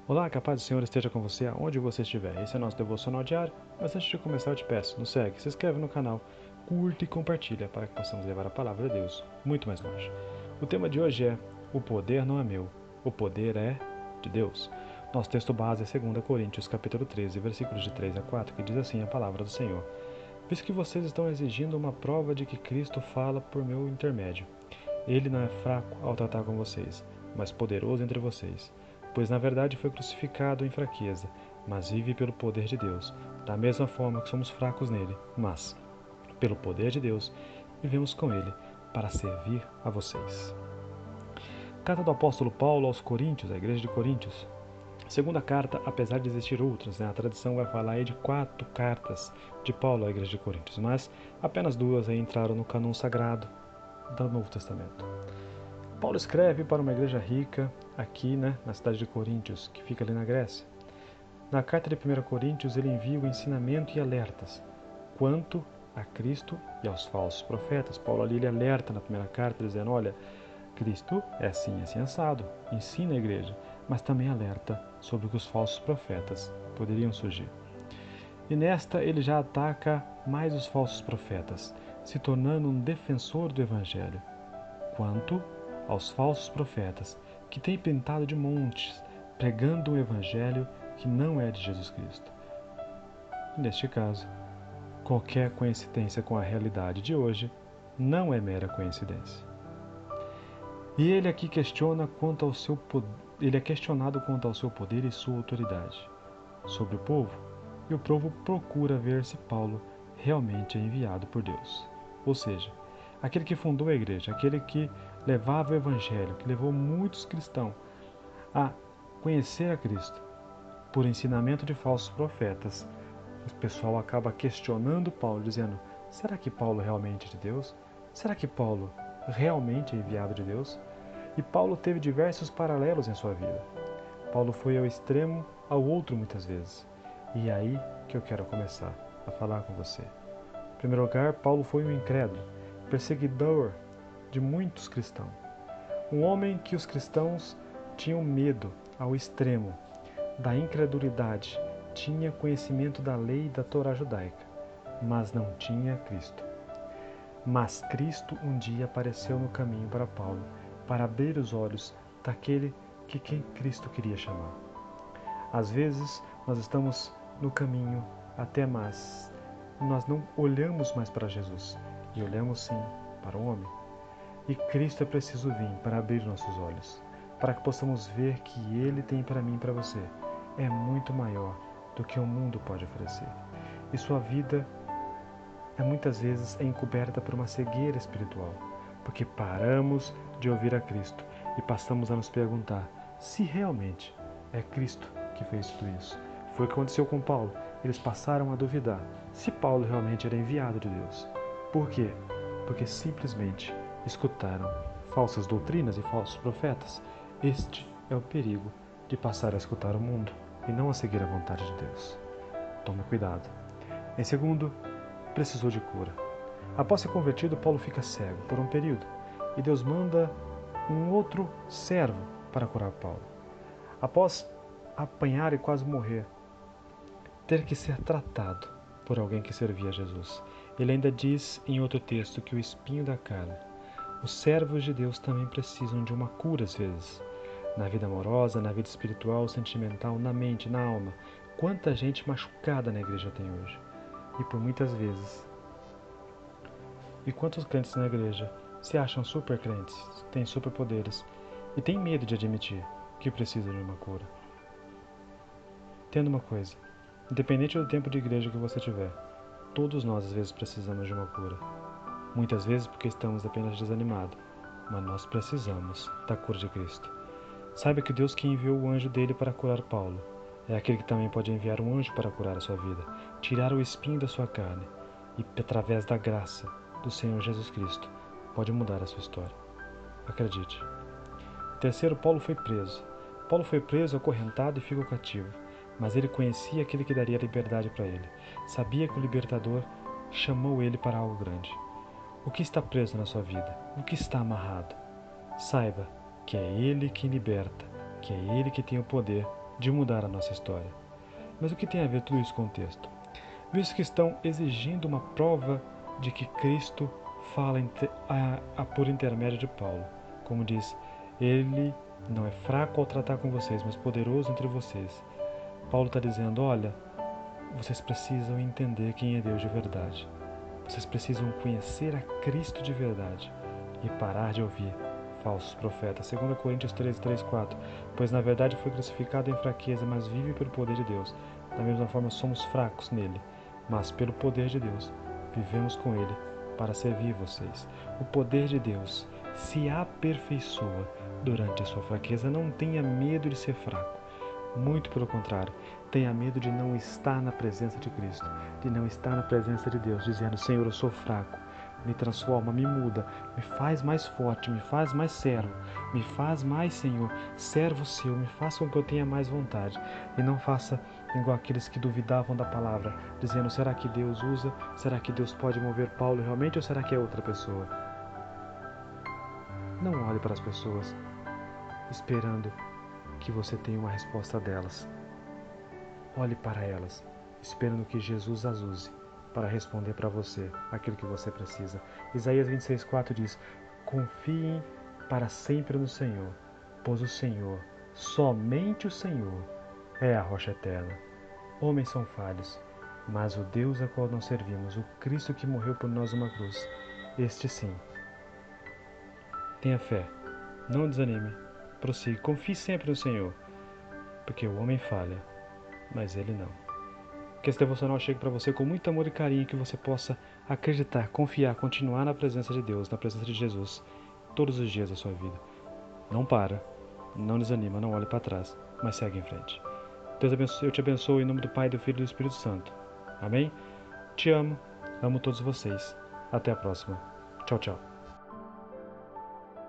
Olá, que a paz do Senhor esteja com você aonde você estiver. Esse é o nosso devocional diário, mas antes de começar eu te peço, nos segue, se inscreve no canal, curte e compartilha para que possamos levar a palavra de Deus muito mais longe. O tema de hoje é: o poder não é meu, o poder é de Deus. Nosso texto base é 2 Coríntios capítulo 13, versículos de 3 a 4, que diz assim a palavra do Senhor: visto que vocês estão exigindo uma prova de que Cristo fala por meu intermédio, ele não é fraco ao tratar com vocês, mas poderoso entre vocês. Pois na verdade foi crucificado em fraqueza, mas vive pelo poder de Deus, da mesma forma que somos fracos nele, mas, pelo poder de Deus, vivemos com ele para servir a vocês. Carta do apóstolo Paulo aos Coríntios, a igreja de Coríntios. Segunda carta, apesar de existir outras, a tradição vai falar aí de 4 cartas de Paulo à igreja de Coríntios, mas apenas 2 aí entraram no cânon sagrado do Novo Testamento. Paulo escreve para uma igreja rica aqui, na cidade de Coríntios, que fica ali na Grécia. Na carta de 1 Coríntios, ele envia o ensinamento e alertas quanto a Cristo e aos falsos profetas. Paulo ali ele alerta na primeira carta, dizendo: olha, Cristo é assim assado, ensina a igreja, mas também alerta sobre que os falsos profetas poderiam surgir. E nesta ele já ataca mais os falsos profetas, se tornando um defensor do Evangelho, quanto aos falsos profetas, que têm pintado de montes, pregando um evangelho que não é de Jesus Cristo. Neste caso, qualquer coincidência com a realidade de hoje não é mera coincidência. E ele aqui questiona quanto ao seu ele é questionado quanto ao seu poder e sua autoridade sobre o povo, e o povo procura ver se Paulo realmente é enviado por Deus. Ou seja, aquele que fundou a igreja, aquele que levava o evangelho, que levou muitos cristãos a conhecer a Cristo por ensinamento de falsos profetas. O pessoal acaba questionando Paulo, dizendo: será que Paulo realmente é de Deus? Será que Paulo realmente é enviado de Deus? E Paulo teve diversos paralelos em sua vida. Paulo foi ao extremo, ao outro muitas vezes. E é aí que eu quero começar a falar com você. Em primeiro lugar, Paulo foi um incrédulo, perseguidor de muitos cristãos. Um homem que os cristãos tinham medo ao extremo da incredulidade, tinha conhecimento da lei da Torá judaica, mas não tinha Cristo. Mas Cristo um dia apareceu no caminho para Paulo, para abrir os olhos daquele que quem Cristo queria chamar. Às vezes nós estamos no caminho até mais, nós não olhamos mais para Jesus e olhamos sim para o homem. E Cristo é preciso vir para abrir nossos olhos, para que possamos ver que Ele tem para mim e para você é muito maior do que o mundo pode oferecer. E sua vida muitas vezes é encoberta por uma cegueira espiritual, porque paramos de ouvir a Cristo e passamos a nos perguntar se realmente é Cristo que fez tudo isso. Foi o que aconteceu com Paulo. Eles passaram a duvidar se Paulo realmente era enviado de Deus. Por quê? Porque simplesmente escutaram falsas doutrinas e falsos profetas. Este é o perigo de passar a escutar o mundo e não a seguir a vontade de Deus. Tome cuidado. Em segundo, precisou de cura. Após ser convertido, Paulo fica cego por um período e Deus manda um outro servo para curar Paulo. Após apanhar e quase morrer, ter que ser tratado por alguém que servia a Jesus. Ele ainda diz em outro texto que o espinho da carne. Os servos de Deus também precisam de uma cura às vezes. Na vida amorosa, na vida espiritual, sentimental, na mente, na alma. Quanta gente machucada na igreja tem hoje. E por muitas vezes. E quantos crentes na igreja se acham super crentes, têm superpoderes e têm medo de admitir que precisam de uma cura. Entenda uma coisa, independente do tempo de igreja que você tiver, todos nós às vezes precisamos de uma cura. Muitas vezes porque estamos apenas desanimados, mas nós precisamos da cura de Cristo. Saiba que Deus que enviou o anjo dele para curar Paulo é aquele que também pode enviar um anjo para curar a sua vida, tirar o espinho da sua carne e, através da graça do Senhor Jesus Cristo, pode mudar a sua história. Acredite. Terceiro, Paulo foi preso. Paulo foi preso, acorrentado e ficou cativo, mas ele conhecia aquele que daria liberdade para ele. Sabia que o libertador chamou ele para algo grande. O que está preso na sua vida? O que está amarrado? Saiba que é Ele quem liberta, que é Ele que tem o poder de mudar a nossa história. Mas o que tem a ver tudo isso com o texto? Visto que estão exigindo uma prova de que Cristo fala por intermédio de Paulo. Como diz, ele não é fraco ao tratar com vocês, mas poderoso entre vocês. Paulo está dizendo, olha, vocês precisam entender quem é Deus de verdade. Vocês precisam conhecer a Cristo de verdade e parar de ouvir falsos profetas. 2 Coríntios 13, 3, 4. Pois na verdade foi crucificado em fraqueza, mas vive pelo poder de Deus. Da mesma forma somos fracos nele, mas pelo poder de Deus vivemos com ele para servir vocês. O poder de Deus se aperfeiçoa durante a sua fraqueza. Não tenha medo de ser fraco. Muito pelo contrário, tenha medo de não estar na presença de Cristo, de não estar na presença de Deus, dizendo, Senhor, eu sou fraco, me transforma, me muda, me faz mais forte, me faz mais servo, me faz mais, Senhor, servo seu, me faça com que eu tenha mais vontade, e não faça igual aqueles que duvidavam da palavra, dizendo, será que Deus usa? Será que Deus pode mover Paulo realmente ou será que é outra pessoa? Não olhe para as pessoas esperando que você tenha uma resposta delas. Olhe para elas, esperando que Jesus as use para responder para você aquilo que você precisa. Isaías 26:4 diz, confiem para sempre no Senhor, pois o Senhor, somente o Senhor, é a rocha eterna. Homens são falhos, mas o Deus a qual nós servimos, o Cristo que morreu por nós numa cruz, este sim. Tenha fé, não desanime, prossiga, confie sempre no Senhor, porque o homem falha, mas ele não. Que esse devocional chegue para você com muito amor e carinho, que você possa acreditar, confiar, continuar na presença de Deus, na presença de Jesus, todos os dias da sua vida. Não para, não desanima, não olhe para trás, mas segue em frente. Deus abençoe, eu te abençoo em nome do Pai, do Filho e do Espírito Santo. Amém? Te amo, amo todos vocês. Até a próxima. Tchau, tchau.